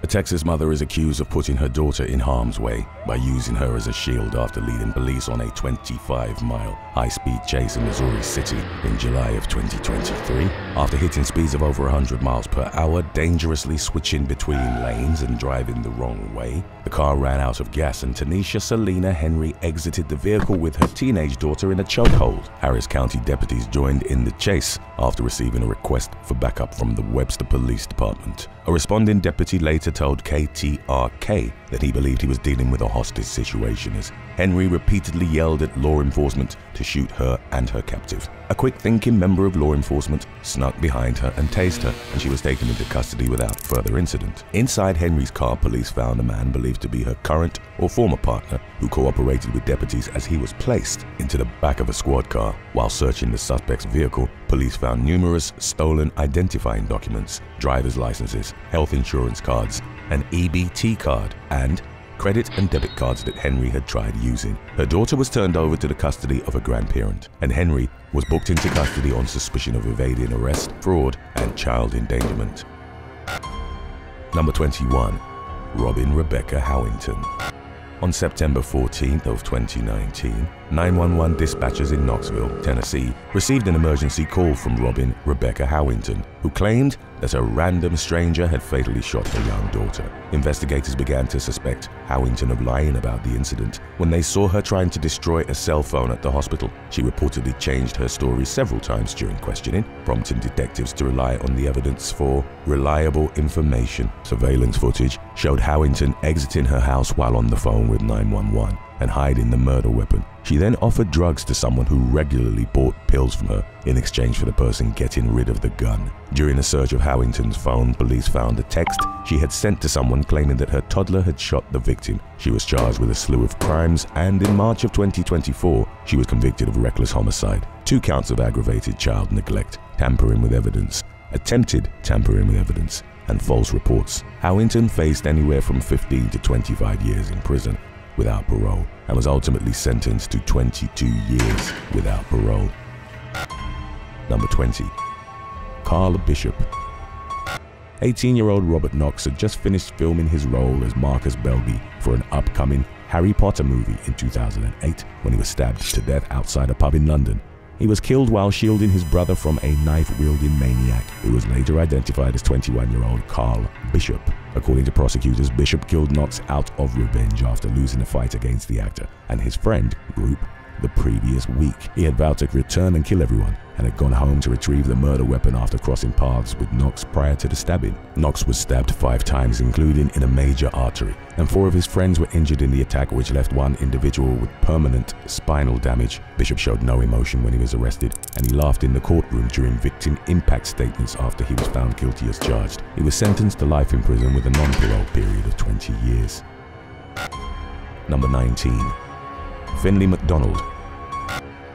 A Texas mother is accused of putting her daughter in harm's way by using her as a shield after leading police on a 25-mile high-speed chase in Missouri City in July of 2023. After hitting speeds of over 100 miles per hour, dangerously switching between lanes and driving the wrong way, the car ran out of gas and Tenescha Selena Henry exited the vehicle with her teenage daughter in a chokehold. Harris County deputies joined in the chase after receiving a request for backup from the Webster Police Department. A responding deputy later told KTRK that he believed he was dealing with a hostage situation as Henry repeatedly yelled at law enforcement to shoot her and her captive. A quick-thinking member of law enforcement snuck behind her and tased her, and she was taken into custody without further incident. Inside Henry's car, police found a man believed to be her current or former partner who cooperated with deputies as he was placed into the back of a squad car. While searching the suspect's vehicle, police found numerous stolen identifying documents, driver's licenses, health insurance cards, an EBT card, and credit and debit cards that Henry had tried using. Her daughter was turned over to the custody of a grandparent, and Henry was booked into custody on suspicion of evading arrest, fraud, and child endangerment. Number 21. Robin Rebecca Howington. On September 14th of 2019, 911 dispatchers in Knoxville, Tennessee, received an emergency call from Robin Rebecca Howington, who claimed that a random stranger had fatally shot her young daughter. Investigators began to suspect Howington of lying about the incident when they saw her trying to destroy a cell phone at the hospital. She reportedly changed her story several times during questioning, prompting detectives to rely on the evidence for reliable information. Surveillance footage showed Howington exiting her house while on the phone with 911 and hiding the murder weapon. She then offered drugs to someone who regularly bought pills from her in exchange for the person getting rid of the gun. During a search of Howington's phone, police found a text she had sent to someone claiming that her toddler had shot the victim. She was charged with a slew of crimes, and in March of 2024, she was convicted of reckless homicide, 2 counts of aggravated child neglect, tampering with evidence, attempted tampering with evidence, and false reports. Howington faced anywhere from 15 to 25 years in prison without parole and was ultimately sentenced to 22 years without parole. Number 20. Karl Bishop. 18-year-old Robert Knox had just finished filming his role as Marcus Belby for an upcoming Harry Potter movie in 2008 when he was stabbed to death outside a pub in London. He was killed while shielding his brother from a knife-wielding maniac who was later identified as 21-year-old Karl Bishop. According to prosecutors, Bishop killed Knox out of revenge after losing a fight against the actor and his friend group the previous week. He had vowed to return and kill everyone and had gone home to retrieve the murder weapon after crossing paths with Knox prior to the stabbing. Knox was stabbed 5 times, including in a major artery, and 4 of his friends were injured in the attack, which left one individual with permanent spinal damage. Bishop showed no emotion when he was arrested, and he laughed in the courtroom during victim impact statements after he was found guilty as charged. He was sentenced to life in prison with a non-parole period of 20 years. Number 19. Finlay MacDonald.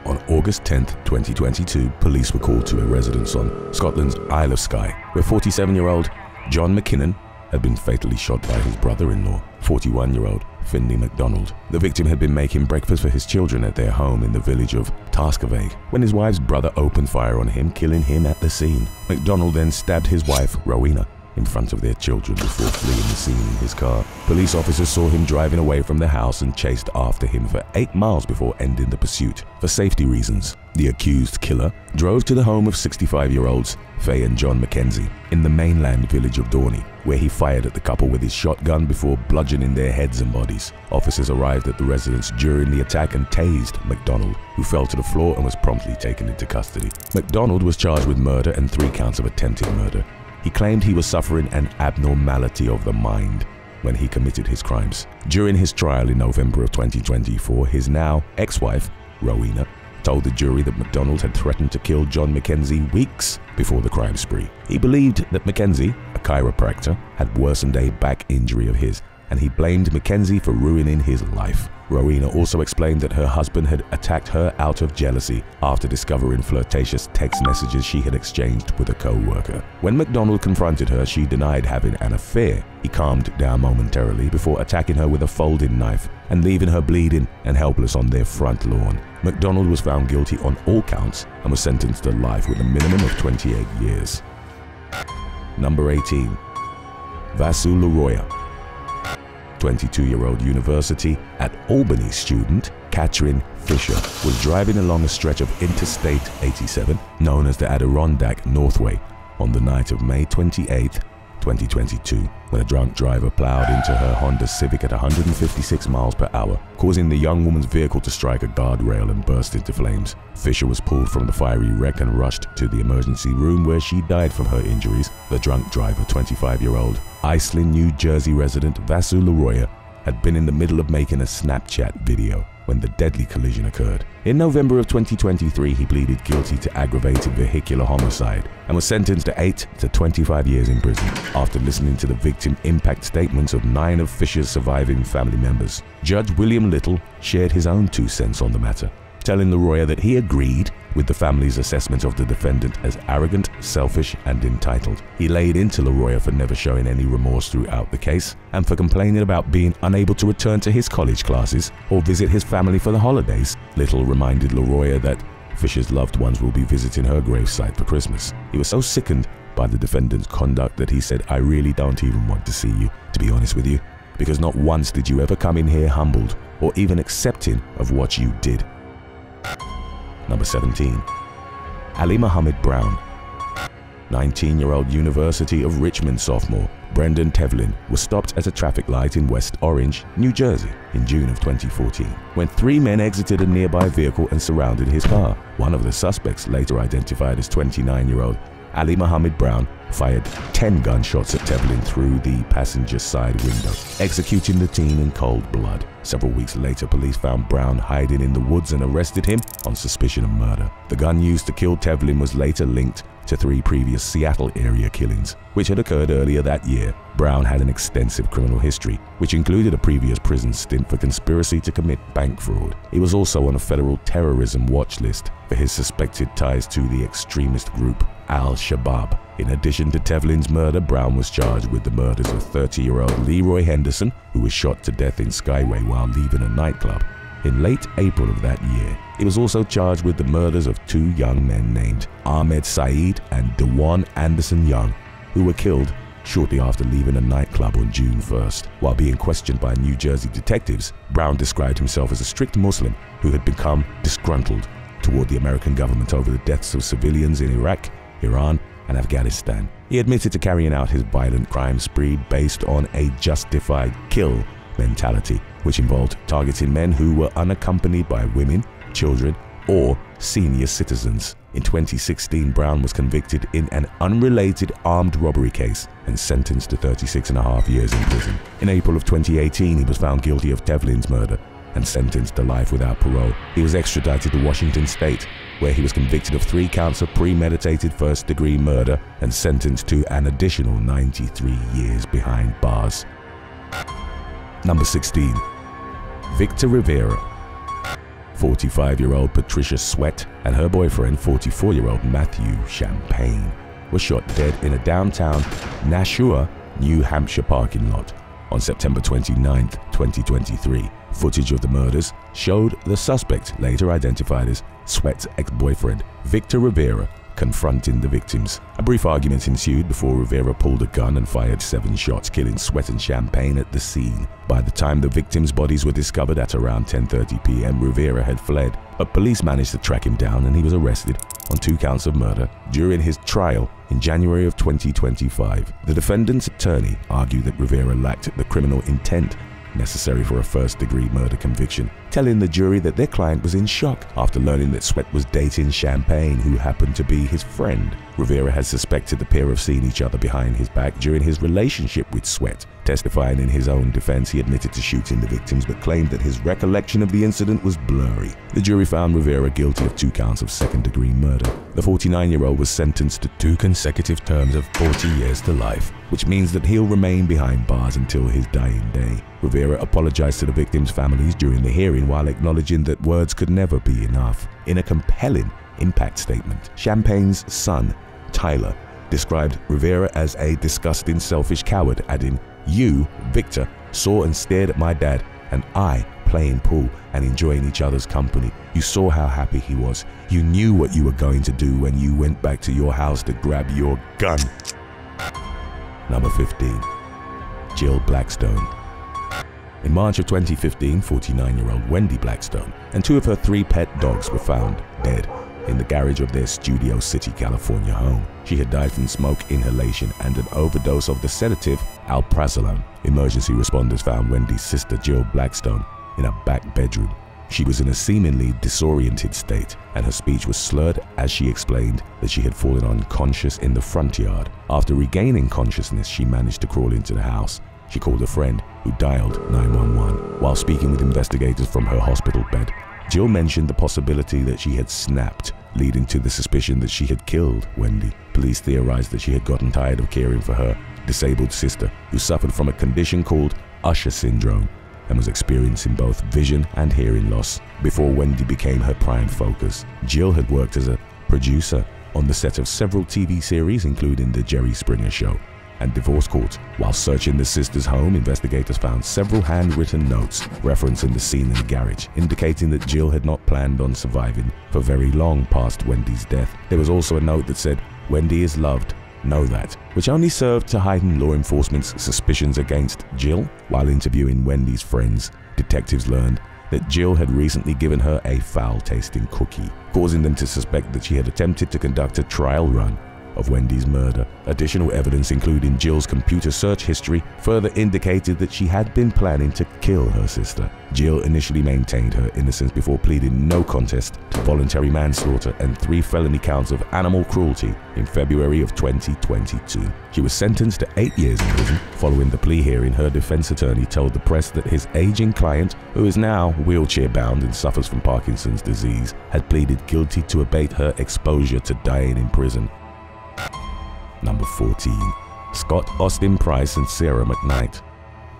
On August 10, 2022, police were called to a residence on Scotland's Isle of Skye, where 47-year-old John McKinnon had been fatally shot by his brother-in-law, 41-year-old Finlay MacDonald. The victim had been making breakfast for his children at their home in the village of Taskaveg when his wife's brother opened fire on him, killing him at the scene. MacDonald then stabbed his wife, Rowena, in front of their children before fleeing the scene in his car. Police officers saw him driving away from the house and chased after him for 8 miles before ending the pursuit. For safety reasons, the accused killer drove to the home of 65-year-olds Faye and John Mackenzie in the mainland village of Dorney, where he fired at the couple with his shotgun before bludgeoning their heads and bodies. Officers arrived at the residence during the attack and tased MacDonald, who fell to the floor and was promptly taken into custody. MacDonald was charged with murder and 3 counts of attempted murder. He claimed he was suffering an abnormality of the mind when he committed his crimes. During his trial in November of 2024, his now ex-wife, Rowena, told the jury that MacDonald had threatened to kill John Mackenzie weeks before the crime spree. He believed that Mackenzie, a chiropractor, had worsened a back injury of his, and he blamed Mackenzie for ruining his life. Rowena also explained that her husband had attacked her out of jealousy after discovering flirtatious text messages she had exchanged with a co-worker. When MacDonald confronted her, she denied having an affair. He calmed down momentarily before attacking her with a folding knife and leaving her bleeding and helpless on their front lawn. MacDonald was found guilty on all counts and was sentenced to life with a minimum of 28 years. Number 18. Vasu Laroiya. 22-year-old University at Albany student Katherine Fisher was driving along a stretch of Interstate 87, known as the Adirondack Northway, on the night of May 28, 2022, when a drunk driver plowed into her Honda Civic at 156 miles per hour, causing the young woman's vehicle to strike a guardrail and burst into flames. Fisher was pulled from the fiery wreck and rushed to the emergency room, where she died from her injuries. The drunk driver, 25-year-old Iselin, New Jersey resident Vasu Laroiya, had been in the middle of making a Snapchat video when the deadly collision occurred. In November of 2023, he pleaded guilty to aggravated vehicular homicide and was sentenced to 8 to 25 years in prison after listening to the victim impact statements of 9 of Fisher's surviving family members. Judge William Little shared his own 2 cents on the matter, telling Laroiya that he agreed with the family's assessment of the defendant as arrogant, selfish, and entitled. He laid into Laroiya for never showing any remorse throughout the case and for complaining about being unable to return to his college classes or visit his family for the holidays. Little reminded Laroiya that Fisher's loved ones will be visiting her gravesite for Christmas. He was so sickened by the defendant's conduct that he said, "I really don't even want to see you, to be honest with you, because not once did you ever come in here humbled or even accepting of what you did." Number 17. Ali Muhammad Brown. 19-year-old University of Richmond sophomore Brendan Tevlin was stopped at a traffic light in West Orange, New Jersey in June of 2014 when 3 men exited a nearby vehicle and surrounded his car. One of the suspects, later identified as 29-year-old Ali Muhammad Brown, fired 10 gunshots at Tevlin through the passenger side window, executing the teen in cold blood. Several weeks later, police found Brown hiding in the woods and arrested him on suspicion of murder. The gun used to kill Tevlin was later linked to 3 previous Seattle area killings, which had occurred earlier that year. Brown had an extensive criminal history, which included a previous prison stint for conspiracy to commit bank fraud. He was also on a federal terrorism watch list for his suspected ties to the extremist group Al-Shabaab. In addition to Tevlin's murder, Brown was charged with the murders of 30-year-old Leroy Henderson, who was shot to death in Skyway while leaving a nightclub. In late April of that year, he was also charged with the murders of 2 young men named Ahmed Saeed and Dewan Anderson Young, who were killed shortly after leaving a nightclub on June 1st. While being questioned by New Jersey detectives, Brown described himself as a strict Muslim who had become disgruntled toward the American government over the deaths of civilians in Iraq, Iran, and Afghanistan. He admitted to carrying out his violent crime spree based on a justified kill mentality, which involved targeting men who were unaccompanied by women, children, or senior citizens. In 2016, Brown was convicted in an unrelated armed robbery case and sentenced to 36.5 years in prison. In April of 2018, he was found guilty of Tevlin's murder and sentenced to life without parole. He was extradited to Washington State, where he was convicted of 3 counts of premeditated first-degree murder and sentenced to an additional 93 years behind bars. Number 16. Victor Rivera. 45-year-old Patricia Sweat and her boyfriend, 44-year-old Matthew Champagne, were shot dead in a downtown Nashua, New Hampshire parking lot on September 29, 2023. Footage of the murders showed the suspect, later identified as Sweat's ex-boyfriend, Victor Rivera, confronting the victims. A brief argument ensued before Rivera pulled a gun and fired 7 shots, killing Sweat and Champagne at the scene. By the time the victims' bodies were discovered at around 10:30 p.m., Rivera had fled, but police managed to track him down and he was arrested on 2 counts of murder during his trial in January of 2025. The defendant's attorney argued that Rivera lacked the criminal intent necessary for a first-degree murder conviction, telling the jury that their client was in shock after learning that Sweat was dating Champagne, who happened to be his friend. Rivera had suspected the pair of seeing each other behind his back during his relationship with Sweat. Testifying in his own defense, he admitted to shooting the victims but claimed that his recollection of the incident was blurry. The jury found Rivera guilty of 2 counts of second-degree murder. The 49-year-old was sentenced to 2 consecutive terms of 40 years to life, which means that he'll remain behind bars until his dying day. Rivera apologized to the victims' families during the hearing while acknowledging that words could never be enough. In a compelling impact statement, Champagne's son, Tyler, described Rivera as a disgusting, selfish coward, adding, "You, Victor, saw and stared at my dad and I playing pool and enjoying each other's company. You saw how happy he was. You knew what you were going to do when you went back to your house to grab your gun." Number 15. Jill Blackstone. In March of 2015, 49-year-old Wendy Blackstone and two of her 3 pet dogs were found dead in the garage of their Studio City, California home. She had died from smoke inhalation and an overdose of the sedative alprazolam. Emergency responders found Wendy's sister Jill Blackstone in a back bedroom. She was in a seemingly disoriented state, and her speech was slurred as she explained that she had fallen unconscious in the front yard. After regaining consciousness, she managed to crawl into the house. She called a friend who dialed 911. While speaking with investigators from her hospital bed, Jill mentioned the possibility that she had snapped, leading to the suspicion that she had killed Wendy. Police theorized that she had gotten tired of caring for her disabled sister, who suffered from a condition called Usher syndrome and was experiencing both vision and hearing loss. Before Wendy became her prime focus, Jill had worked as a producer on the set of several TV series, including The Jerry Springer Show and Divorce Court. While searching the sister's home, investigators found several handwritten notes referencing the scene in the garage, indicating that Jill had not planned on surviving for very long past Wendy's death. There was also a note that said, "Wendy is loved, know that," which only served to heighten law enforcement's suspicions against Jill. While interviewing Wendy's friends, detectives learned that Jill had recently given her a foul-tasting cookie, causing them to suspect that she had attempted to conduct a trial run of Wendy's murder. Additional evidence, including Jill's computer search history, further indicated that she had been planning to kill her sister. Jill initially maintained her innocence before pleading no contest to voluntary manslaughter and 3 felony counts of animal cruelty in February of 2022. She was sentenced to 8 years in prison. Following the plea hearing, her defense attorney told the press that his aging client, who is now wheelchair-bound and suffers from Parkinson's disease, had pleaded guilty to abate her exposure to dying in prison. Number 14. Scott Austin Price and Sarah McKnight.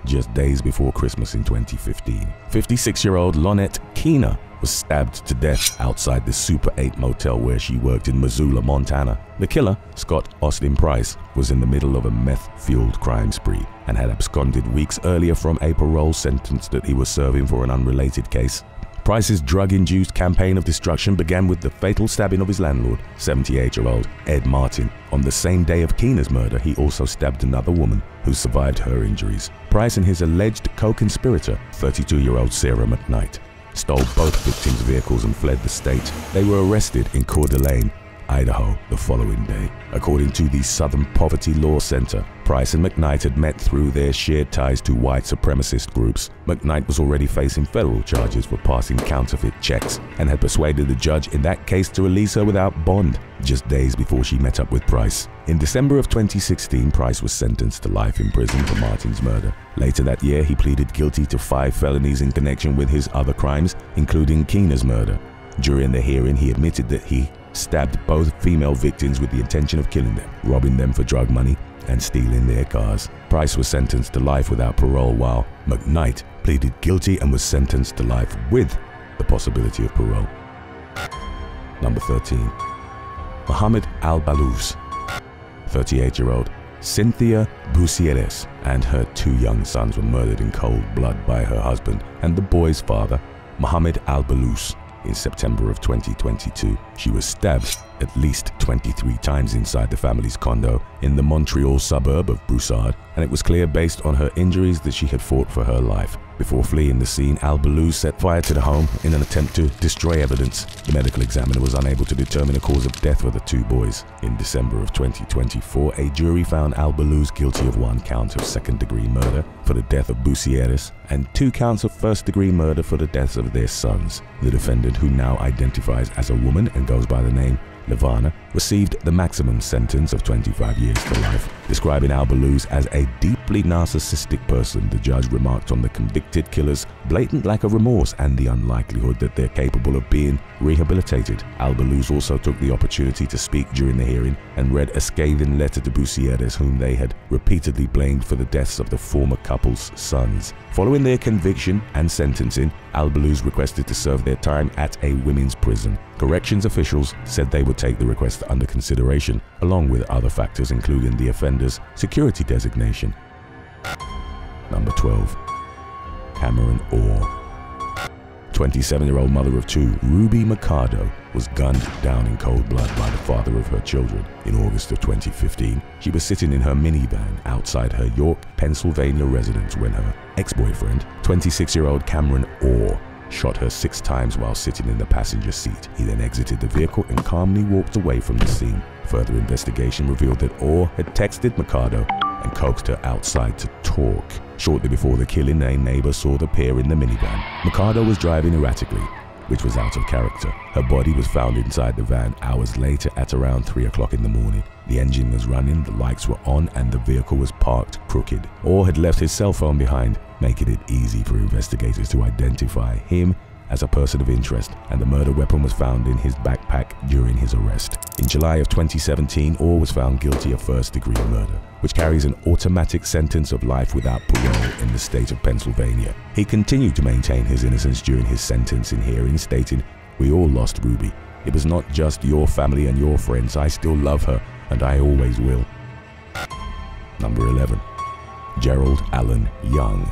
Just days before Christmas in 2015, 56-year-old Lonette Keener was stabbed to death outside the Super 8 motel where she worked in Missoula, Montana. The killer, Scott Austin Price, was in the middle of a meth-fueled crime spree and had absconded weeks earlier from a parole sentence that he was serving for an unrelated case. Price's drug-induced campaign of destruction began with the fatal stabbing of his landlord, 78-year-old Ed Martin. On the same day of Keener's murder, he also stabbed another woman who survived her injuries. Price and his alleged co-conspirator, 32-year-old Sarah McKnight, stole both victims' vehicles and fled the state. They were arrested in Coeur d'Alene, Idaho, the following day. According to the Southern Poverty Law Center, Price and McKnight had met through their shared ties to white supremacist groups. McKnight was already facing federal charges for passing counterfeit checks and had persuaded the judge in that case to release her without bond just days before she met up with Price. In December of 2016, Price was sentenced to life in prison for Martin's murder. Later that year, he pleaded guilty to 5 felonies in connection with his other crimes, including Keener's murder. During the hearing, he admitted that he stabbed both female victims with the intention of killing them, robbing them for drug money, and stealing their cars. Price was sentenced to life without parole, while McKnight pleaded guilty and was sentenced to life with the possibility of parole. Number 13. Mohamad Al Ballouz. 38-year-old Cynthia Bucieres and her 2 young sons were murdered in cold blood by her husband and the boy's father, Mohamad Al Ballouz, in September of 2022. She was stabbed at least 23 times inside the family's condo in the Montreal suburb of Broussard, and it was clear based on her injuries that she had fought for her life. Before fleeing the scene, Al Ballouz set fire to the home in an attempt to destroy evidence. The medical examiner was unable to determine a cause of death for the 2 boys. In December of 2024, a jury found Al Ballouz guilty of 1 count of second-degree murder for the death of Bucieres and 2 counts of first-degree murder for the deaths of their sons. The defendant, who now identifies as a woman and goes by the name Levana, received the maximum sentence of 25 years to life. Describing Al Ballouz as a deeply narcissistic person, the judge remarked on the convicted killer's blatant lack of remorse and the unlikelihood that they're capable of being rehabilitated. Al Ballouz also took the opportunity to speak during the hearing and read a scathing letter to Bucieres, whom they had repeatedly blamed for the deaths of the former couple's sons. Following their conviction and sentencing, Al Ballouz requested to serve their time at a women's prison. Corrections officials said they would take the request under consideration, along with other factors including the offender's security designation. Number 12. Kameron Orr. 27-year-old mother of two, Ruby Mercado, was gunned down in cold blood by the father of her children. In August of 2015, she was sitting in her minivan outside her York, Pennsylvania residence when her ex-boyfriend, 26-year-old Kameron Orr, shot her 6 times while sitting in the passenger seat. He then exited the vehicle and calmly walked away from the scene. Further investigation revealed that Orr had texted Mercado and coaxed her outside to talk. Shortly before the killing, a neighbor saw the pair in the minivan. Mercado was driving erratically, which was out of character. Her body was found inside the van hours later at around 3 o'clock in the morning. The engine was running, the lights were on, and the vehicle was parked crooked. Orr had left his cell phone behind, making it easy for investigators to identify him as a person of interest, and the murder weapon was found in his backpack during his arrest. In July of 2017, Orr was found guilty of first-degree murder, which carries an automatic sentence of life without parole in the state of Pennsylvania. He continued to maintain his innocence during his sentencing hearing, stating, "We all lost Ruby. It was not just your family and your friends. I still love her, and I always will." Number 11. Gerald Allen Young.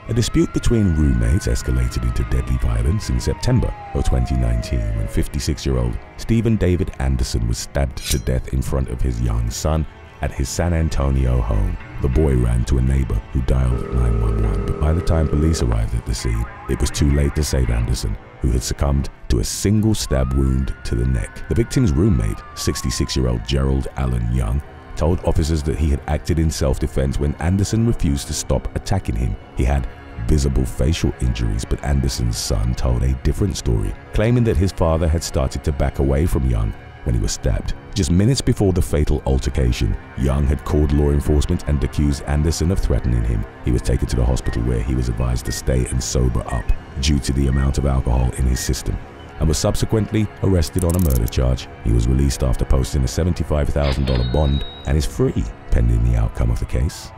A dispute between roommates escalated into deadly violence in September of 2019 when 56-year-old Stephen David Anderson was stabbed to death in front of his young son at his San Antonio home. The boy ran to a neighbor who dialed 911, but by the time police arrived at the scene, it was too late to save Anderson, who had succumbed to a single stab wound to the neck. The victim's roommate, 66-year-old Gerald Allen Young, told officers that he had acted in self-defense when Anderson refused to stop attacking him. He had visible facial injuries, but Anderson's son told a different story, claiming that his father had started to back away from Young when he was stabbed. Just minutes before the fatal altercation, Young had called law enforcement and accused Anderson of threatening him. He was taken to the hospital where he was advised to stay and sober up due to the amount of alcohol in his system, and was subsequently arrested on a murder charge. He was released after posting a $75,000 bond and is free pending the outcome of the case.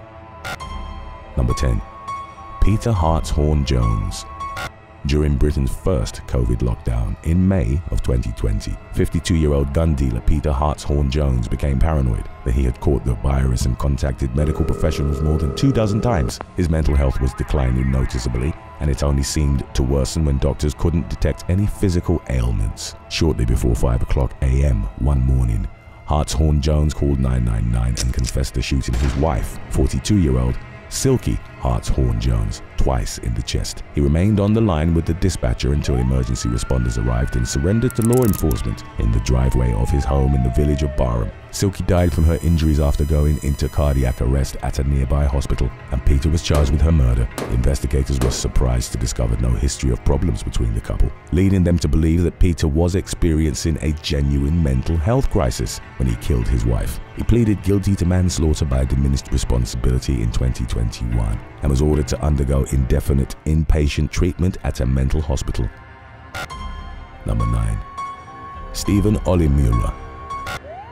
Number 10. Peter Hartshorne-Jones. During Britain's first COVID lockdown in May of 2020, 52-year-old gun dealer Peter Hartshorne-Jones became paranoid that he had caught the virus and contacted medical professionals more than 24 times. His mental health was declining noticeably, and it only seemed to worsen when doctors couldn't detect any physical ailments. Shortly before 5 a.m. one morning, Hartshorne-Jones called 999 and confessed to shooting his wife, 42-year-old Silky Hartshorne-Jones, twice in the chest. He remained on the line with the dispatcher until emergency responders arrived and surrendered to law enforcement in the driveway of his home in the village of Barham. Silky died from her injuries after going into cardiac arrest at a nearby hospital, and Peter was charged with her murder. Investigators were surprised to discover no history of problems between the couple, leading them to believe that Peter was experiencing a genuine mental health crisis when he killed his wife. He pleaded guilty to manslaughter by diminished responsibility in 2021 and was ordered to undergo indefinite inpatient treatment at a mental hospital. Number 9. Stephen Oliemuller.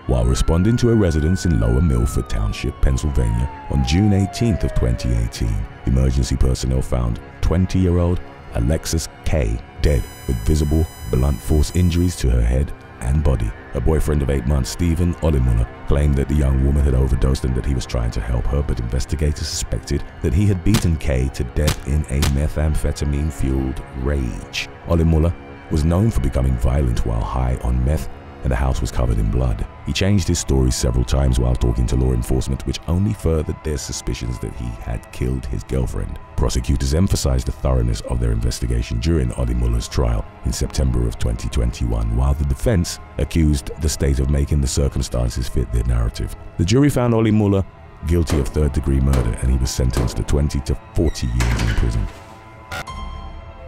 While responding to a residence in Lower Milford Township, Pennsylvania on June 18th of 2018, emergency personnel found 20-year-old Alexis K. dead with visible blunt force injuries to her head and body. Her boyfriend of 8 months, Stephen Oliemuller, claimed that the young woman had overdosed and that he was trying to help her, but investigators suspected that he had beaten Kay to death in a methamphetamine-fueled rage. Oliemuller was known for becoming violent while high on meth, and the house was covered in blood. He changed his story several times while talking to law enforcement, which only furthered their suspicions that he had killed his girlfriend. Prosecutors emphasized the thoroughness of their investigation during Oliemuller's trial in September of 2021, while the defense accused the state of making the circumstances fit their narrative. The jury found Oliemuller guilty of third-degree murder, and he was sentenced to 20 to 40 years in prison.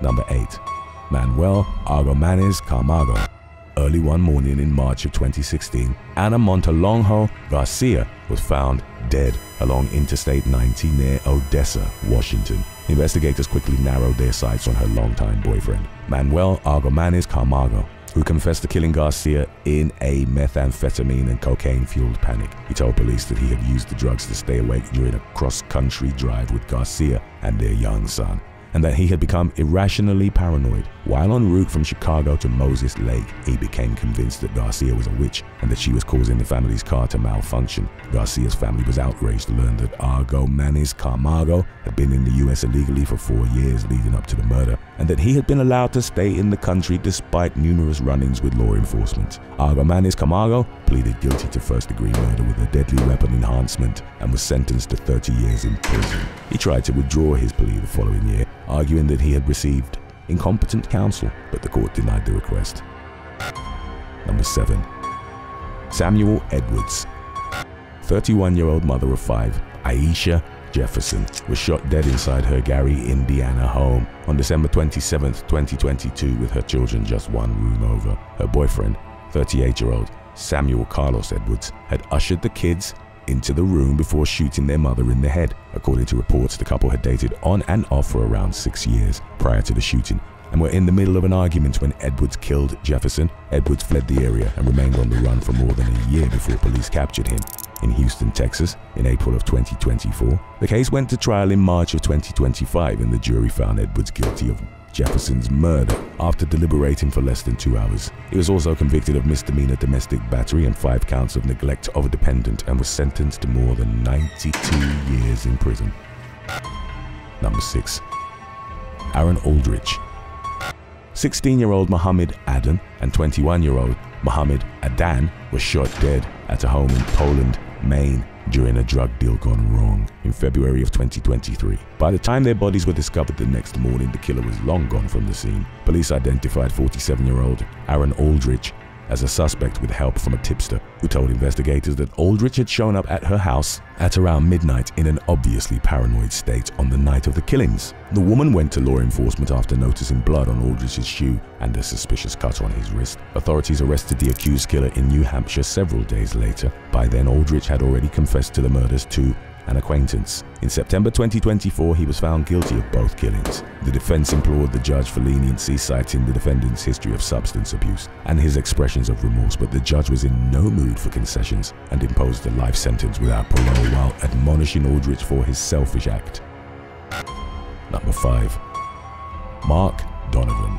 Number 8. Manuel Argomaniz-Camargo. Early one morning in March of 2016, Ana Montalongo Garcia was found dead along Interstate 90 near Odessa, Washington. Investigators quickly narrowed their sights on her longtime boyfriend, Manuel Argomaniz-Camargo, who confessed to killing Garcia in a methamphetamine and cocaine-fueled panic. He told police that he had used the drugs to stay awake during a cross-country drive with Garcia and their young son, and that he had become irrationally paranoid. While en route from Chicago to Moses Lake, he became convinced that Garcia was a witch and that she was causing the family's car to malfunction. Garcia's family was outraged to learn that Argomaniz-Camargo had been in the U.S. illegally for 4 years leading up to the murder, and that he had been allowed to stay in the country despite numerous run-ins with law enforcement. Argomaniz-Camargo pleaded guilty to first-degree murder with a deadly weapon enhancement and was sentenced to 30 years in prison. He tried to withdraw his plea the following year, arguing that he had received incompetent counsel, but the court denied the request. Number 7. Samuel Edwards. 31-year-old mother of 5, Aisha Jefferson, was shot dead inside her Gary, Indiana home on December 27, 2022, with her children just one room over. Her boyfriend, 38-year-old Samuel Carlos Edwards, had ushered the kids into the room before shooting their mother in the head. According to reports, the couple had dated on and off for around 6 years prior to the shooting and were in the middle of an argument when Edwards killed Jefferson. Edwards fled the area and remained on the run for more than a year before police captured him in Houston, Texas, in April of 2024. The case went to trial in March of 2025, and the jury found Edwards guilty of Jefferson's murder after deliberating for less than 2 hours. He was also convicted of misdemeanor domestic battery and 5 counts of neglect of a dependent and was sentenced to more than 92 years in prison. Number 6. Aaron Aldrich. 16-year-old Mohamad Adan and 21-year-old Mohamad Adan were shot dead at a home in Poland, Maine, during a drug deal gone wrong in February of 2023. By the time their bodies were discovered the next morning, the killer was long gone from the scene. Police identified 47-year-old Aaron Aldrich as a suspect with help from a tipster who told investigators that Aldrich had shown up at her house at around midnight in an obviously paranoid state on the night of the killings. The woman went to law enforcement after noticing blood on Aldrich's shoe and a suspicious cut on his wrist. Authorities arrested the accused killer in New Hampshire several days later. By then, Aldrich had already confessed to the murders to an acquaintance. In September 2024, he was found guilty of both killings. The defense implored the judge for leniency, citing the defendant's history of substance abuse and his expressions of remorse, but the judge was in no mood for concessions and imposed a life sentence without parole while admonishing Aldrich for his selfish act. Number 5. Mark Donovan.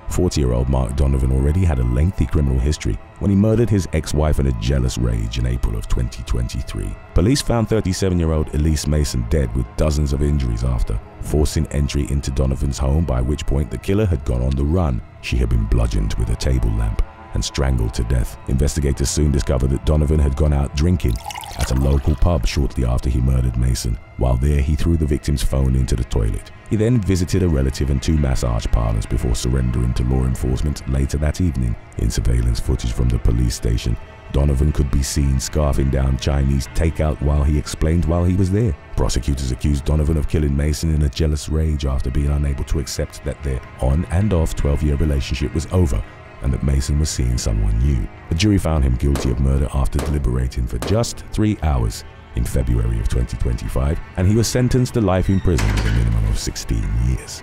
40-year-old Mark Donovan already had a lengthy criminal history when he murdered his ex-wife in a jealous rage in April of 2023. Police found 37-year-old Elise Mason dead with dozens of injuries after forcing entry into Donovan's home, by which point the killer had gone on the run. She had been bludgeoned with a table lamp and strangled to death. Investigators soon discovered that Donovan had gone out drinking at a local pub shortly after he murdered Mason. While there, he threw the victim's phone into the toilet. He then visited a relative and 2 massage parlors before surrendering to law enforcement later that evening. In surveillance footage from the police station, Donovan could be seen scarfing down Chinese takeout while he explained why he was there. Prosecutors accused Donovan of killing Mason in a jealous rage after being unable to accept that their on and off 12-year relationship was over and that Mason was seeing someone new. The jury found him guilty of murder after deliberating for just 3 hours in February of 2025, and he was sentenced to life in prison with a minimum of 16 years.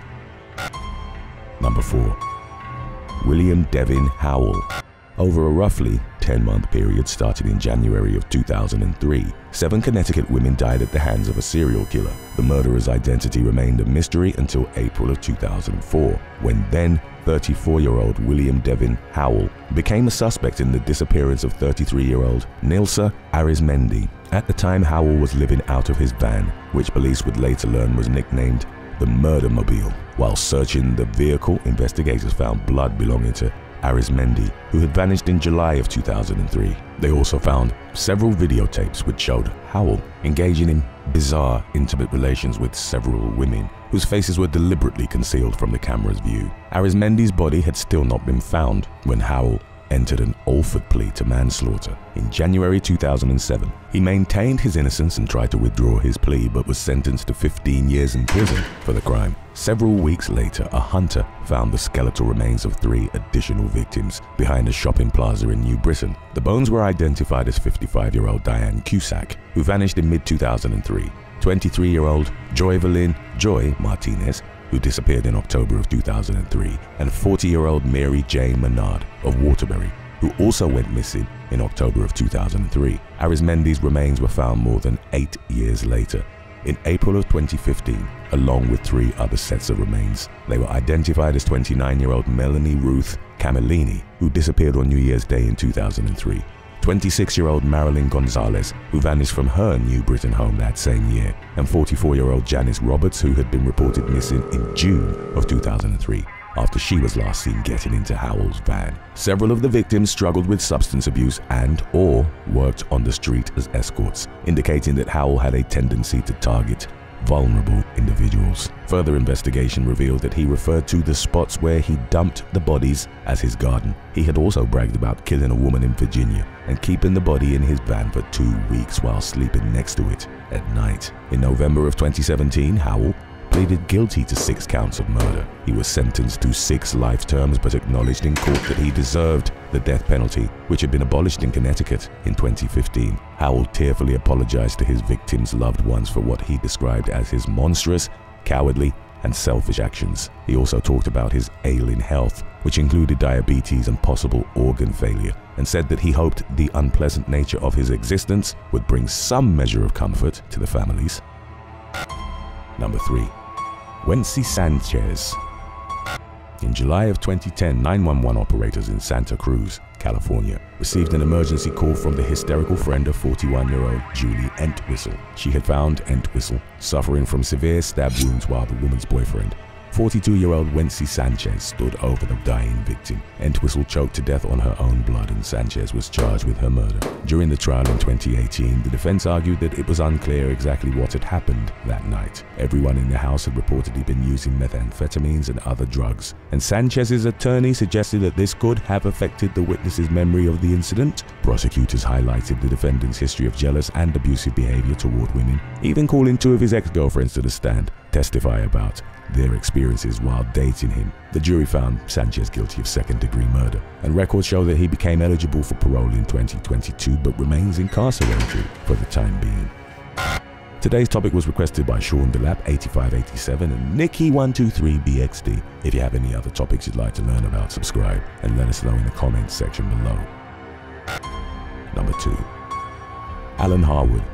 Number 4. William Devin Howell. Over a roughly 10-month period starting in January of 2003, 7 Connecticut women died at the hands of a serial killer. The murderer's identity remained a mystery until April of 2004, when then 34-year-old William Devin Howell became a suspect in the disappearance of 33-year-old Nilsa Arizmendi. At the time, Howell was living out of his van, which police would later learn was nicknamed the Murder-mobile. While searching the vehicle, investigators found blood belonging to Arizmendi, who had vanished in July of 2003. They also found several videotapes which showed Howell engaging in bizarre, intimate relations with several women, whose faces were deliberately concealed from the camera's view. Arizmendi's body had still not been found when Howell entered an Alford plea to manslaughter in January 2007. He maintained his innocence and tried to withdraw his plea, but was sentenced to 15 years in prison for the crime. Several weeks later, a hunter found the skeletal remains of 3 additional victims behind a shopping plaza in New Britain. The bones were identified as 55-year-old Diane Cusack, who vanished in mid-2003, 23-year-old Joyvelyn Joy Martinez, who disappeared in October of 2003, and 40-year-old Mary Jane Menard of Waterbury, who also went missing in October of 2003. Arizmendi's remains were found more than 8 years later, in April of 2015, along with 3 other sets of remains. They were identified as 29-year-old Melanie Ruth Camellini, who disappeared on New Year's Day in 2003, 26-year-old Marilyn Gonzalez, who vanished from her New Britain home that same year, and 44-year-old Janice Roberts, who had been reported missing in June of 2003. After she was last seen getting into Howell's van. Several of the victims struggled with substance abuse and/or worked on the street as escorts, indicating that Howell had a tendency to target vulnerable individuals. Further investigation revealed that he referred to the spots where he dumped the bodies as his garden. He had also bragged about killing a woman in Virginia and keeping the body in his van for 2 weeks while sleeping next to it at night. In November of 2017, Howell pleaded guilty to 6 counts of murder. He was sentenced to 6 life terms but acknowledged in court that he deserved the death penalty, which had been abolished in Connecticut in 2015. Howell tearfully apologized to his victims' loved ones for what he described as his monstrous, cowardly, and selfish actions. He also talked about his ailing health, which included diabetes and possible organ failure, and said that he hoped the unpleasant nature of his existence would bring some measure of comfort to the families. Number 3. Wensy Sanchez. In July of 2010, 911 operators in Santa Cruz, California, received an emergency call from the hysterical friend of 41-year-old Julie Entwistle. She had found Entwistle suffering from severe stab wounds while the woman's boyfriend, 42-year-old Wensy Sanchez, stood over the dying victim. Entwistle choked to death on her own blood, and Sanchez was charged with her murder. During the trial in 2018, the defense argued that it was unclear exactly what had happened that night. Everyone in the house had reportedly been using methamphetamines and other drugs, and Sanchez's attorney suggested that this could have affected the witness's memory of the incident. Prosecutors highlighted the defendant's history of jealous and abusive behavior toward women, even calling 2 of his ex-girlfriends to the stand to testify about their experiences while dating him. The jury found Sanchez guilty of second-degree murder, and records show that he became eligible for parole in 2022 but remains incarcerated for the time being. Today's topic was requested by Sean Delap 8587 and Nikki123BXD. If you have any other topics you'd like to learn about, subscribe and let us know in the comments section below. Number 2. Alan Harwood.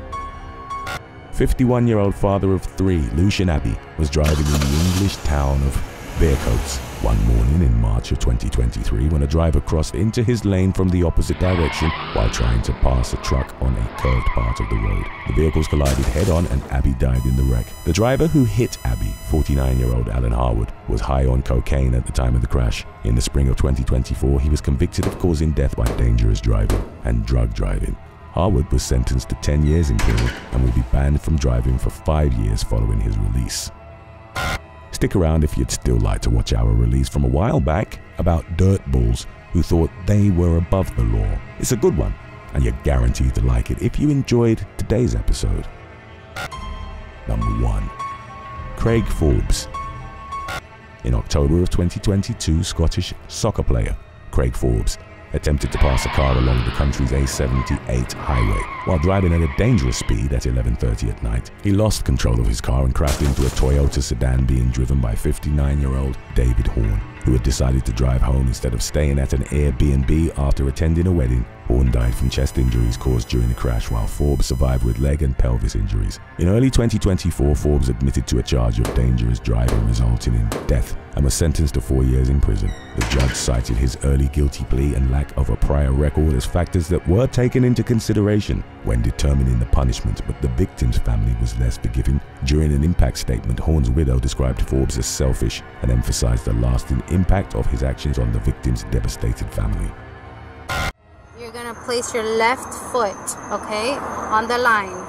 51-year-old father of 3, Lucian Abbey, was driving in the English town of Bearcoats one morning in March of 2023 when a driver crossed into his lane from the opposite direction while trying to pass a truck on a curved part of the road. The vehicles collided head-on and Abbey died in the wreck. The driver who hit Abbey, 49-year-old Alan Harwood, was high on cocaine at the time of the crash. In the spring of 2024, he was convicted of causing death by dangerous driving and drug driving. Harwood was sentenced to 10 years in prison and will be banned from driving for 5 years following his release. Stick around if you'd still like to watch our release from a while back about dirtballs who thought they were above the law. It's a good one, and you're guaranteed to like it if you enjoyed today's episode. Number 1. Craig Forbes. In October of 2022, Scottish soccer player Craig Forbes attempted to pass a car along the country's A78 highway while driving at a dangerous speed at 11:30 at night. He lost control of his car and crashed into a Toyota sedan being driven by 59-year-old David Horn, who had decided to drive home instead of staying at an Airbnb after attending a wedding. Horn died from chest injuries caused during the crash, while Forbes survived with leg and pelvis injuries. In early 2024, Forbes admitted to a charge of dangerous driving resulting in death and was sentenced to 4 years in prison. The judge cited his early guilty plea and lack of a prior record as factors that were taken into consideration when determining the punishment, but the victim's family was less forgiving. During an impact statement, Horn's widow described Forbes as selfish and emphasized the lasting impact of his actions on the victim's devastated family. You're gonna place your left foot, okay, on the line.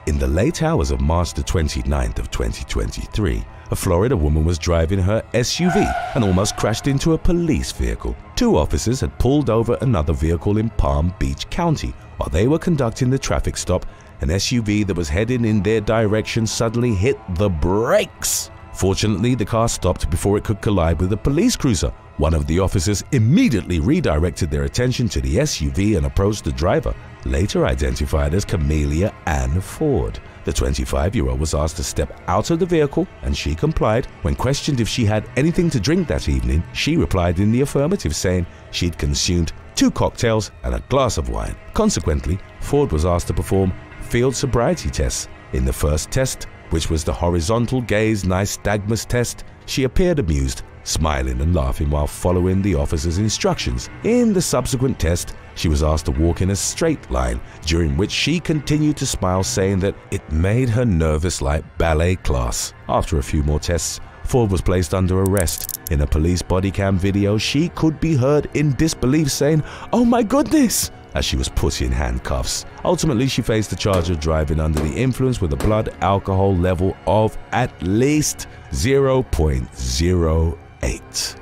In the late hours of March the 29th of 2023, a Florida woman was driving her SUV and almost crashed into a police vehicle. 2 officers had pulled over another vehicle in Palm Beach County. While they were conducting the traffic stop, an SUV that was heading in their direction suddenly hit the brakes. Fortunately, the car stopped before it could collide with a police cruiser. One of the officers immediately redirected their attention to the SUV and approached the driver, later identified as Camelia Ann Ford. The 25-year-old was asked to step out of the vehicle, and she complied. When questioned if she had anything to drink that evening, she replied in the affirmative, saying she'd consumed 2 cocktails and a glass of wine. Consequently, Ford was asked to perform field sobriety tests. In the first test, which was the horizontal gaze nystagmus test, she appeared amused smiling and laughing while following the officer's instructions. In the subsequent test, she was asked to walk in a straight line, during which she continued to smile, saying that it made her nervous like ballet class. After a few more tests, Ford was placed under arrest. In a police body cam video, she could be heard in disbelief saying, "Oh my goodness," as she was put in handcuffs. Ultimately, she faced the charge of driving under the influence with a blood alcohol level of at least 0.08.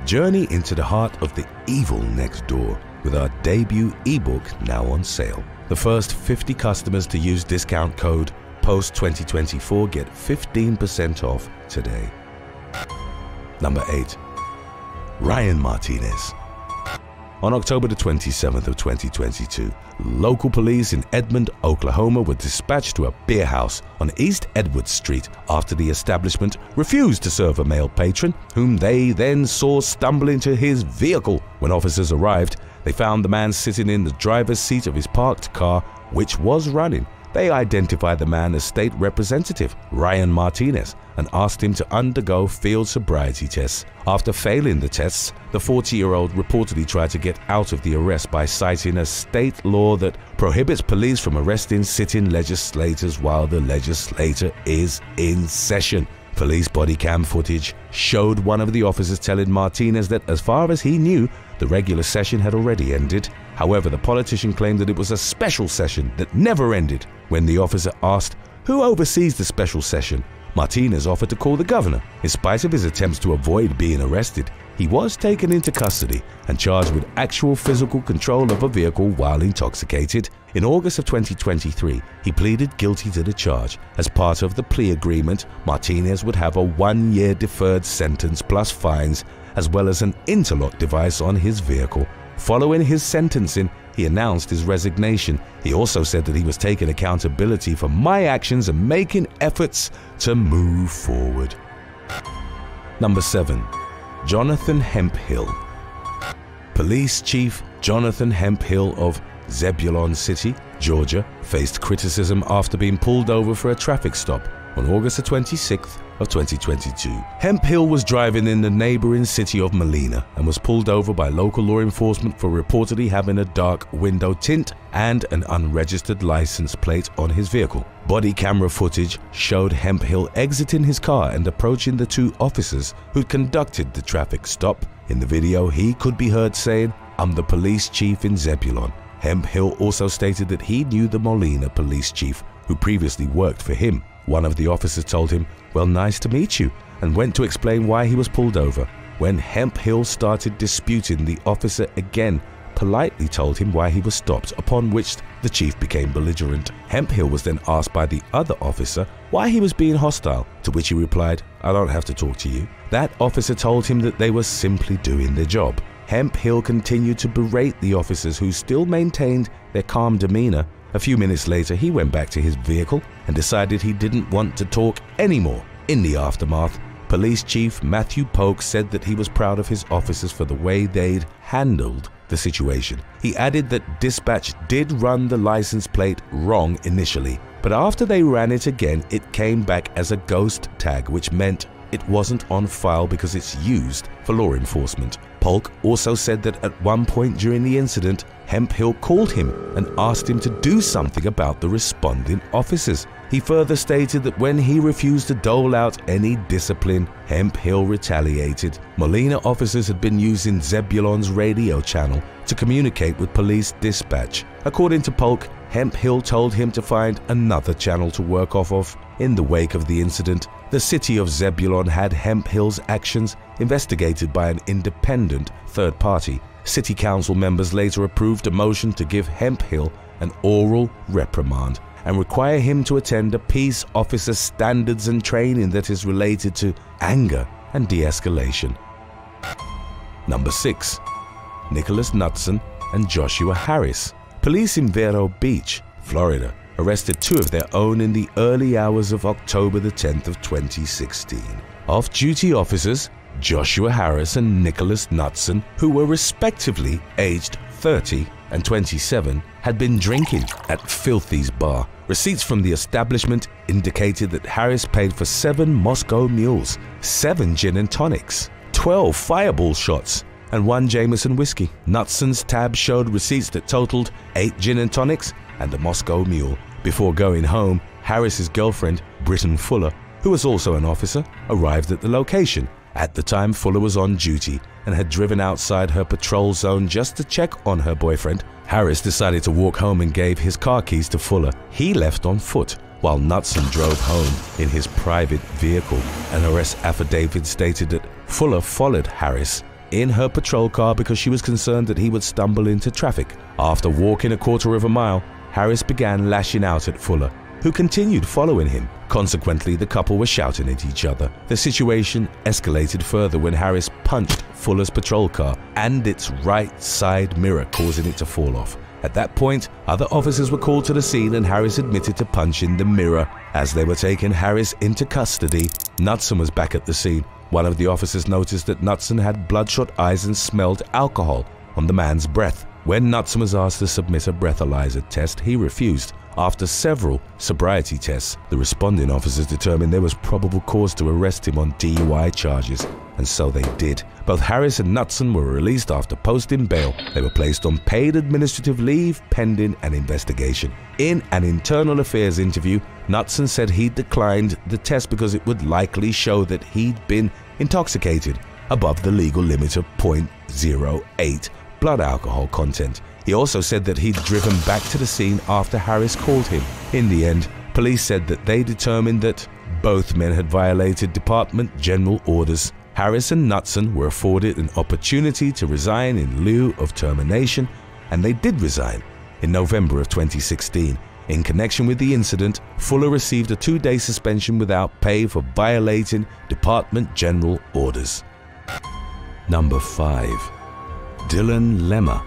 Journey into the heart of the evil next door with our debut ebook now on sale. The first 50 customers to use discount code POST2024 get 15% off today. Number 8. Ryan Martinez. On October the 27th of 2022, local police in Edmond, Oklahoma were dispatched to a beer house on East Edward Street after the establishment refused to serve a male patron, whom they then saw stumble into his vehicle. When officers arrived, they found the man sitting in the driver's seat of his parked car, which was running. They identified the man as State Representative Ryan Martinez and asked him to undergo field sobriety tests. After failing the tests, the 40-year-old reportedly tried to get out of the arrest by citing a state law that prohibits police from arresting sitting legislators while the legislature is in session. Police body cam footage showed one of the officers telling Martinez that as far as he knew, the regular session had already ended. However, the politician claimed that it was a special session that never ended. When the officer asked who oversees the special session, Martinez offered to call the governor. In spite of his attempts to avoid being arrested, he was taken into custody and charged with actual physical control of a vehicle while intoxicated. In August of 2023, he pleaded guilty to the charge. As part of the plea agreement, Martinez would have a 1-year deferred sentence plus fines, as well as an interlock device on his vehicle. Following his sentencing, he announced his resignation. He also said that he was taking accountability for my actions and making efforts to move forward. Number 7. Jonathan Hemphill. Police Chief Jonathan Hemphill of Zebulon City, Georgia, faced criticism after being pulled over for a traffic stop on August 26th of 2022. Hemphill was driving in the neighboring city of Molina and was pulled over by local law enforcement for reportedly having a dark window tint and an unregistered license plate on his vehicle. Body camera footage showed Hemphill exiting his car and approaching the two officers who conducted the traffic stop. In the video, he could be heard saying, "I'm the police chief in Zebulon." Hemphill also stated that he knew the Molina police chief, who previously worked for him. One of the officers told him, "Well, nice to meet you," and went to explain why he was pulled over. When Hemphill started disputing, the officer again politely told him why he was stopped, upon which the chief became belligerent. Hemphill was then asked by the other officer why he was being hostile, to which he replied, "I don't have to talk to you." That officer told him that they were simply doing their job. Hemphill continued to berate the officers, who still maintained their calm demeanor. A few minutes later, he went back to his vehicle and decided he didn't want to talk anymore. In the aftermath, Police Chief Matthew Polk said that he was proud of his officers for the way they'd handled the situation. He added that dispatch did run the license plate wrong initially, but after they ran it again, it came back as a ghost tag, which meant it wasn't on file because it's used for law enforcement. Polk also said that at one point during the incident, Hemphill called him and asked him to do something about the responding officers. He further stated that when he refused to dole out any discipline, Hemphill retaliated. Molina officers had been using Zebulon's radio channel to communicate with police dispatch. According to Polk, Hemphill told him to find another channel to work off of. In the wake of the incident, the city of Zebulon had Hemphill's actions investigated by an independent third party. City council members later approved a motion to give Hemphill an oral reprimand and require him to attend a peace officer standards and training that is related to anger and de-escalation. Number 6. Nicholas Knudsen and Joshua Harris. Police in Vero Beach, Florida, arrested two of their own in the early hours of October the 10th of 2016. Off-duty officers Joshua Harris and Nicholas Knudsen, who were respectively aged 30 and 27, had been drinking at Filthy's Bar Receipts from the establishment indicated that Harris paid for 7 Moscow Mules, 7 gin and tonics, 12 Fireball shots, and 1 Jameson whiskey. Knutson's tab showed receipts that totaled 8 gin and tonics and a Moscow Mule. Before going home, Harris's girlfriend, Britton Fuller, who was also an officer, arrived at the location. At the time, Fuller was on duty and had driven outside her patrol zone just to check on her boyfriend. Harris decided to walk home and gave his car keys to Fuller. He left on foot, while Knutson drove home in his private vehicle. An arrest affidavit stated that Fuller followed Harris in her patrol car because she was concerned that he would stumble into traffic. After walking a quarter of a mile, Harris began lashing out at Fuller, who continued following him. Consequently, the couple were shouting at each other. The situation escalated further when Harris punched Fuller's patrol car and its right side mirror, causing it to fall off. At that point, other officers were called to the scene and Harris admitted to punching the mirror. As they were taking Harris into custody, Knutson was back at the scene. One of the officers noticed that Knutson had bloodshot eyes and smelled alcohol on the man's breath. When Knutson was asked to submit a breathalyzer test, he refused. After several sobriety tests, the responding officers determined there was probable cause to arrest him on DUI charges, and so they did. Both Harris and Knutson were released after posting bail. They were placed on paid administrative leave pending an investigation. In an internal affairs interview, Knutson said he declined the test because it would likely show that he'd been intoxicated above the legal limit of 0.08 blood alcohol content. He also said that he'd driven back to the scene after Harris called him. In the end, police said that they determined that both men had violated Department General orders. Harris and Knutson were afforded an opportunity to resign in lieu of termination, and they did resign in November of 2016. In connection with the incident, Fuller received a 2-day suspension without pay for violating Department General orders. Number 5. Dylan Lemma.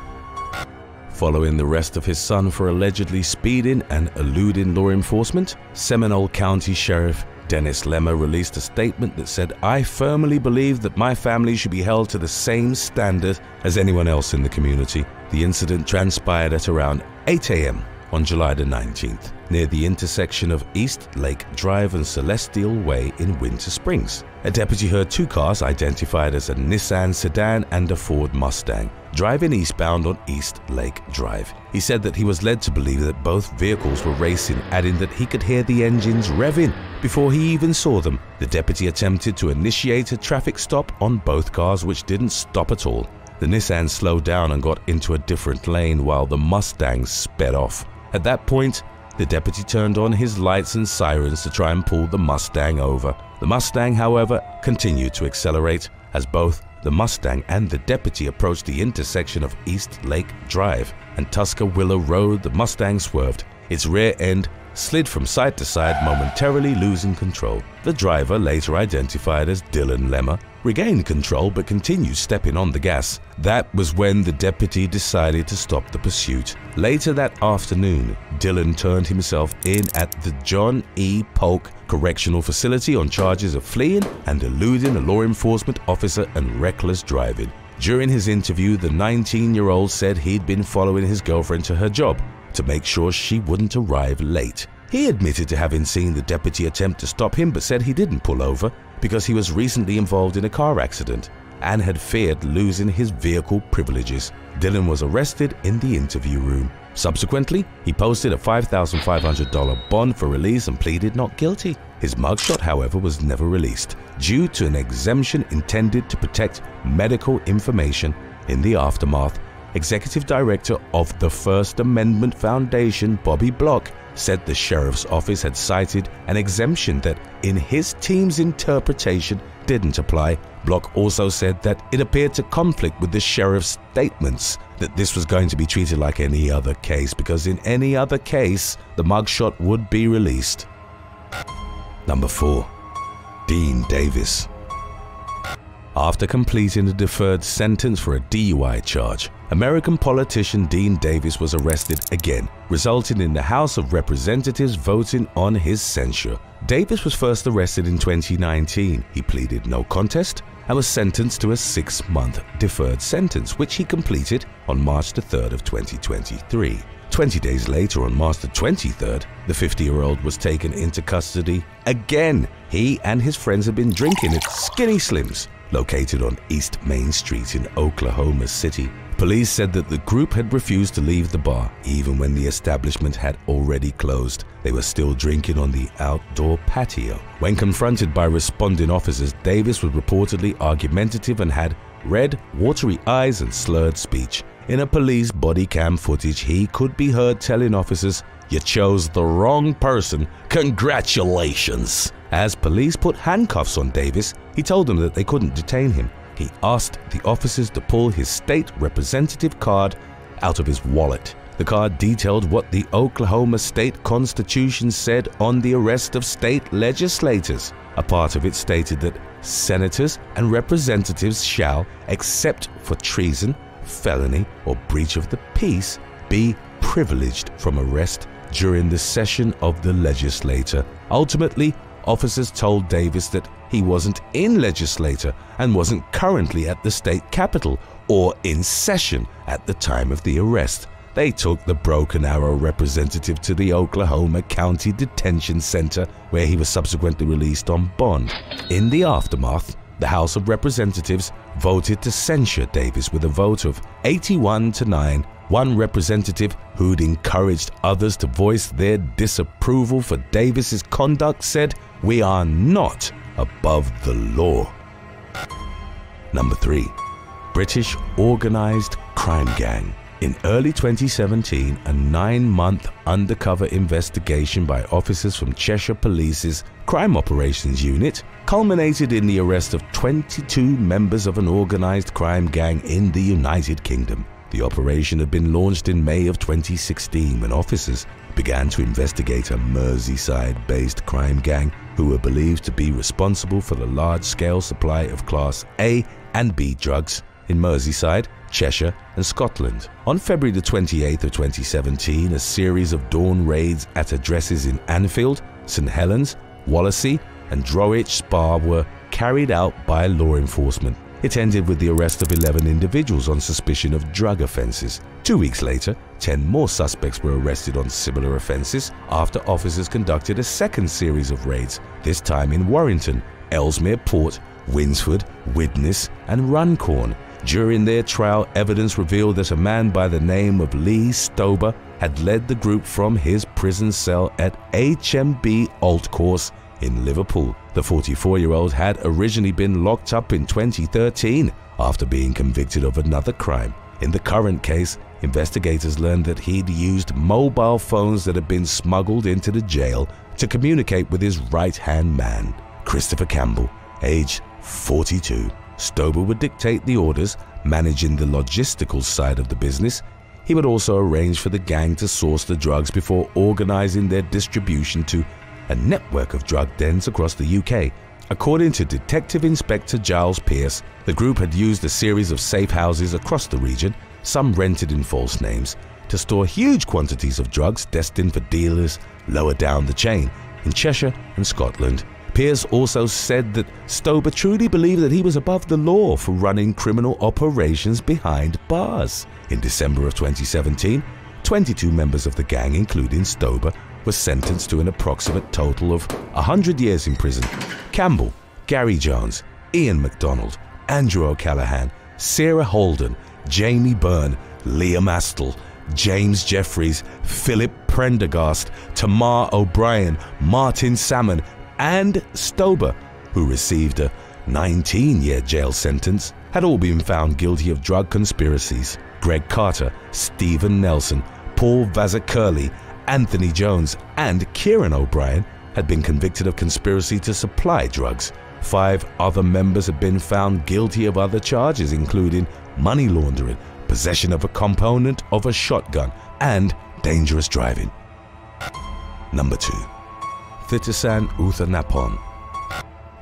Following the arrest of his son for allegedly speeding and eluding law enforcement, Seminole County Sheriff Dennis Lemma released a statement that said, "I firmly believe that my family should be held to the same standard as anyone else in the community." The incident transpired at around 8 a.m. on July the 19th, near the intersection of East Lake Drive and Celestial Way in Winter Springs. A deputy heard 2 cars identified as a Nissan sedan and a Ford Mustang driving eastbound on East Lake Drive. He said that he was led to believe that both vehicles were racing, adding that he could hear the engines revving before he even saw them. The deputy attempted to initiate a traffic stop on both cars, which didn't stop at all. The Nissan slowed down and got into a different lane while the Mustang sped off. At that point, the deputy turned on his lights and sirens to try and pull the Mustang over. The Mustang, however, continued to accelerate. As both the Mustang and the deputy approached the intersection of East Lake Drive and Tuscarora Road, the Mustang swerved. Its rear end slid from side to side, momentarily losing control. The driver, later identified as Dylan Lemma, regained control but continued stepping on the gas. That was when the deputy decided to stop the pursuit. Later that afternoon, Dylan turned himself in at the John E. Polk Correctional Facility on charges of fleeing and eluding a law enforcement officer and reckless driving. During his interview, the 19-year-old said he'd been following his girlfriend to her job to make sure she wouldn't arrive late. He admitted to having seen the deputy attempt to stop him, but said he didn't pull over because he was recently involved in a car accident and had feared losing his vehicle privileges. Dylan was arrested in the interview room. Subsequently, he posted a $5,500 bond for release and pleaded not guilty. His mugshot, however, was never released due to an exemption intended to protect medical information. In the aftermath, Executive Director of the First Amendment Foundation, Bobby Block, said the sheriff's office had cited an exemption that, in his team's interpretation, didn't apply. Block also said that it appeared to conflict with the sheriff's statements that this was going to be treated like any other case, because in any other case, the mugshot would be released. Number 4. Dean Davis. After completing a deferred sentence for a DUI charge, American politician Dean Davis was arrested again, resulting in the House of Representatives voting on his censure. Davis was first arrested in 2019. He pleaded no contest and was sentenced to a 6-month deferred sentence, which he completed on March the 3rd of 2023. 20 days later, on March the 23rd, the 50-year-old was taken into custody again. He and his friends had been drinking at Skinny Slim's, located on East Main Street in Oklahoma City. Police said that the group had refused to leave the bar, even when the establishment had already closed. They were still drinking on the outdoor patio. When confronted by responding officers, Davis was reportedly argumentative and had red, watery eyes and slurred speech. In a police body cam footage, he could be heard telling officers, "You chose the wrong person. Congratulations." As police put handcuffs on Davis, he told them that they couldn't detain him. He asked the officers to pull his state representative card out of his wallet. The card detailed what the Oklahoma State Constitution said on the arrest of state legislators. A part of it stated that senators and representatives shall, except for treason, felony, or breach of the peace, be privileged from arrest during the session of the legislature. Ultimately, officers told Davis that he wasn't in legislature and wasn't currently at the state capitol or in session at the time of the arrest. They took the Broken Arrow representative to the Oklahoma County Detention Center, where he was subsequently released on bond. In the aftermath, the House of Representatives voted to censure Davis with a vote of 81 to 9. One representative who'd encouraged others to voice their disapproval for Davis's conduct said, "We are not above the law." Number 3. British Organized Crime Gang. In early 2017, a 9-month undercover investigation by officers from Cheshire Police's Crime Operations Unit culminated in the arrest of 22 members of an organized crime gang in the United Kingdom. The operation had been launched in May of 2016 when officers began to investigate a Merseyside-based crime gang who were believed to be responsible for the large-scale supply of Class A and B drugs in Merseyside, Cheshire and Scotland. On February the 28th of 2017, a series of dawn raids at addresses in Anfield, St Helens, Wallasey and Droitwich Spa were carried out by law enforcement. It ended with the arrest of 11 individuals on suspicion of drug offences. 2 weeks later, 10 more suspects were arrested on similar offences after officers conducted a second series of raids, this time in Warrington, Ellesmere Port, Winsford, Widnes and Runcorn. During their trial, evidence revealed that a man by the name of Lee Stober had led the group from his prison cell at HMB Old Course in Liverpool. The 44-year-old had originally been locked up in 2013 after being convicted of another crime. In the current case, investigators learned that he'd used mobile phones that had been smuggled into the jail to communicate with his right-hand man, Christopher Campbell, aged 42. Stober would dictate the orders, managing the logistical side of the business. He would also arrange for the gang to source the drugs before organizing their distribution to a network of drug dens across the UK. According to Detective Inspector Giles Pearce, the group had used a series of safe houses across the region, some rented in false names, to store huge quantities of drugs destined for dealers lower down the chain in Cheshire and Scotland. Pearce also said that Stober truly believed that he was above the law for running criminal operations behind bars. In December of 2017, 22 members of the gang, including Stober, were sentenced to an approximate total of 100 years in prison. Campbell, Gary Jones, Ian MacDonald, Andrew O'Callaghan, Sarah Holden, Jamie Byrne, Liam Astle, James Jeffries, Philip Prendergast, Tamar O'Brien, Martin Salmon, and Stober, who received a 19-year jail sentence, had all been found guilty of drug conspiracies. Greg Carter, Stephen Nelson, Paul Vazacurley, Anthony Jones, and Kieran O'Brien had been convicted of conspiracy to supply drugs. 5 other members had been found guilty of other charges, including money laundering, possession of a component of a shotgun, and dangerous driving. Number 2. Thitisan Uthanaphon.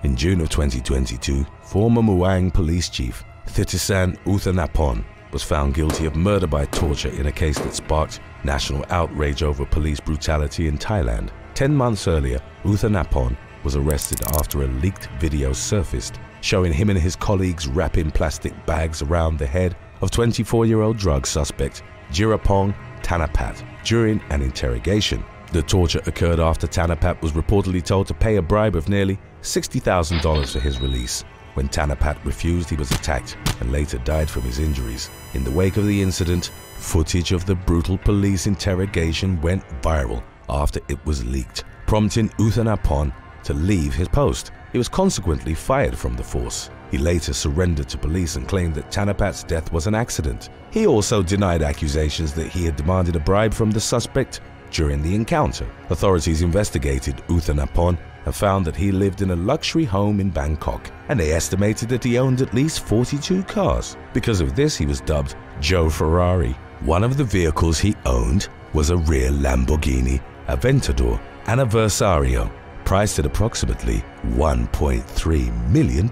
In June of 2022, former Muang police chief Thitisan Uthanaphon was found guilty of murder by torture in a case that sparked national outrage over police brutality in Thailand. 10 months earlier, Uthanaphon was arrested after a leaked video surfaced showing him and his colleagues wrapping plastic bags around the head of 24-year-old drug suspect Jirapong Tanapat during an interrogation. The torture occurred after Tanapat was reportedly told to pay a bribe of nearly $60,000 for his release. When Tanapat refused, he was attacked and later died from his injuries. In the wake of the incident, footage of the brutal police interrogation went viral after it was leaked, prompting Uthanapan to leave his post. He was consequently fired from the force. He later surrendered to police and claimed that Tanapat's death was an accident. He also denied accusations that he had demanded a bribe from the suspect during the encounter. Authorities investigated Uthanapan and found that he lived in a luxury home in Bangkok, and they estimated that he owned at least 42 cars. Because of this, he was dubbed Joe Ferrari. One of the vehicles he owned was a rear Lamborghini Aventador Anniversario, priced at approximately $1.3 million,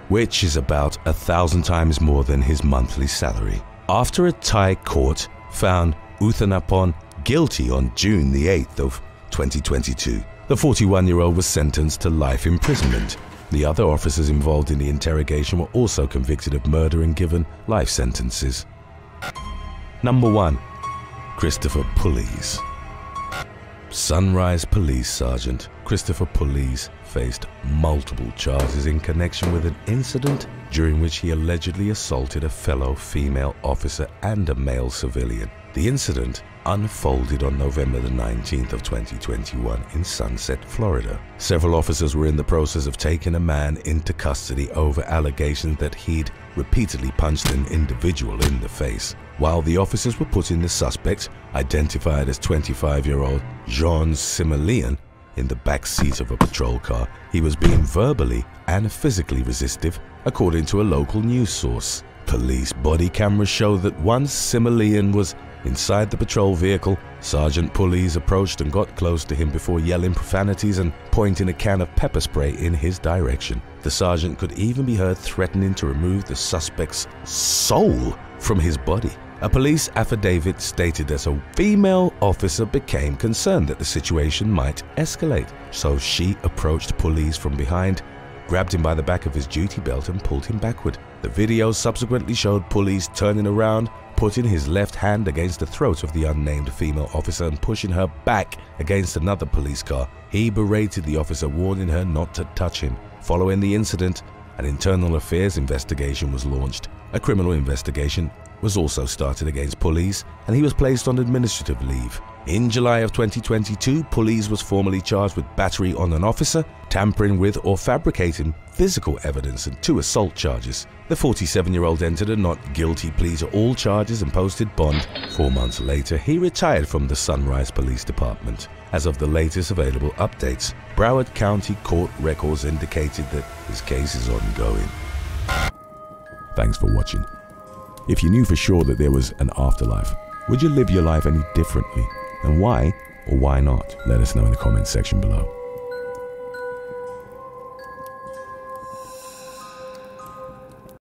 which is about 1,000 times more than his monthly salary. After a Thai court found Uthanapan guilty on June the 8th of 2022, the 41-year-old was sentenced to life imprisonment. The other officers involved in the interrogation were also convicted of murder and given life sentences. Number 1. Christopher Pulley's. Sunrise Police Sergeant Christopher Pulley's faced multiple charges in connection with an incident during which he allegedly assaulted a fellow female officer and a male civilian. The incident unfolded on November the 19th of 2021 in Sunset, Florida. Several officers were in the process of taking a man into custody over allegations that he'd repeatedly punched an individual in the face. While the officers were putting the suspect, identified as 25-year-old Jean Similian, in the back seat of a patrol car, he was being verbally and physically resistive, according to a local news source. Police body cameras show that once Similian was inside the patrol vehicle, Sergeant Pulley's approached and got close to him before yelling profanities and pointing a can of pepper spray in his direction. The sergeant could even be heard threatening to remove the suspect's soul from his body. A police affidavit stated that a female officer became concerned that the situation might escalate, so she approached Pulley's from behind, grabbed him by the back of his duty belt and pulled him backward. The video subsequently showed Pulley's turning around, putting his left hand against the throat of the unnamed female officer and pushing her back against another police car. He berated the officer, warning her not to touch him. Following the incident, an internal affairs investigation was launched. A criminal investigation was also started against Pulley's, and he was placed on administrative leave. In July of 2022, Pulley's was formally charged with battery on an officer, tampering with or fabricating physical evidence, and 2 assault charges. The 47-year-old entered a not guilty plea to all charges and posted bond. 4 months later, he retired from the Sunrise Police Department. As of the latest available updates, Broward County Court records indicated that his case is ongoing. Thanks for watching. If you knew for sure that there was an afterlife, would you live your life any differently? And why or why not? Let us know in the comments section below.